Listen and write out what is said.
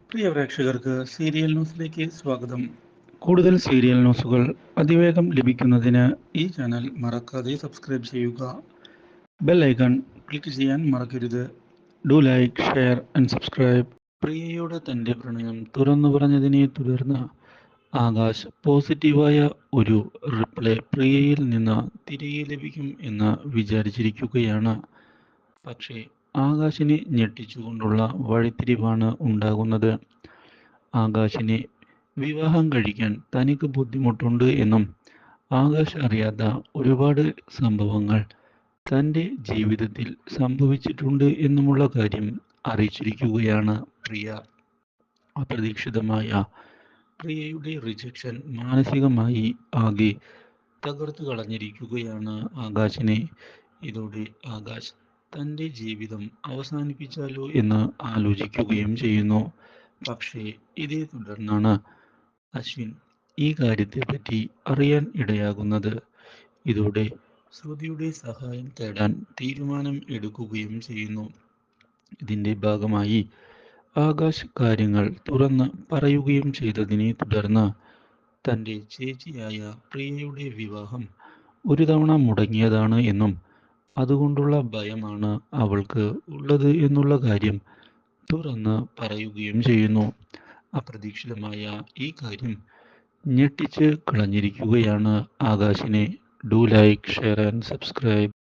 പ്രിയ പ്രേക്ഷകർക്ക് സീരിയൽ ന്യൂസിലേക്ക് സ്വാഗതം. കൂടുതൽ സീരിയൽ ന്യൂസുകൾ അതിവേഗം ലഭിക്കുന്നതിന് ഈ ചാനൽ മറക്കാതെ സബ്സ്ക്രൈബ് ചെയ്യുക. ബെൽ ഐക്കൺ ക്ലിക്ക് ചെയ്യാൻ മറക്കരുത്. Do like, share and subscribe. പ്രിയയോട് തൻ്റെ പ്രണയം തുറന്നു പറഞ്ഞതിനെ തുടർന്ന് ആകാശ് പോസിറ്റീവായ ഒരു റിപ്ലൈ പ്രിയയിൽ നിന്ന് തിരികെ ലഭിക്കും എന്ന് വിചാരിച്ചിരിക്കുകയാണ്. പക്ഷേ ആകാശിനെ ഞെട്ടിച്ചുകൊണ്ടുള്ള വഴിത്തിരിവാണ് ഉണ്ടാകുന്നത്. ആകാശിനെ വിവാഹം കഴിക്കാൻ തനിക്ക് ബുദ്ധിമുട്ടുണ്ട് എന്നും ആകാശ് അറിയാത്ത ഒരുപാട് സംഭവങ്ങൾ തൻ്റെ ജീവിതത്തിൽ സംഭവിച്ചിട്ടുണ്ട് എന്നുമുള്ള കാര്യം അറിയിച്ചിരിക്കുകയാണ് പ്രിയ. അപ്രതീക്ഷിതമായ പ്രിയയുടെ റിജക്ഷൻ മാനസികമായി ആകെ തകർത്തു കളഞ്ഞിരിക്കുകയാണ് ആകാശിനെ. ഇതോടെ ആകാശ് തൻ്റെ ജീവിതം അവസാനിപ്പിച്ചാലോ എന്ന് ആലോചിക്കുകയും ചെയ്യുന്നു. പക്ഷേ ഇതേ തുടർന്നാണ് അശ്വിൻ ഈ കാര്യത്തെപ്പറ്റി അറിയാൻ ഇടയാകുന്നത്. ഇതോടെ ശ്രുതിയുടെ സഹായം തേടാൻ തീരുമാനം എടുക്കുകയും ചെയ്യുന്നു. ഇതിൻ്റെ ഭാഗമായി ആകാശ് കാര്യങ്ങൾ തുറന്ന് പറയുകയും ചെയ്തതിനെ തുടർന്ന് തൻ്റെ ചേച്ചിയായ പ്രിയയുടെ വിവാഹം ഒരു തവണ മുടങ്ങിയതാണ് എന്നും അതുകൊണ്ടുള്ള ഭയമാണ് അവൾക്ക് ഉള്ളത് എന്നുള്ള കാര്യം തുറന്ന് പറയുകയും ചെയ്യുന്നു. അപ്രതീക്ഷിതമായ ഈ കാര്യം ഞെട്ടിച്ച് കളഞ്ഞിരിക്കുകയാണ് ആകാശിനെ. Do like, share and subscribe.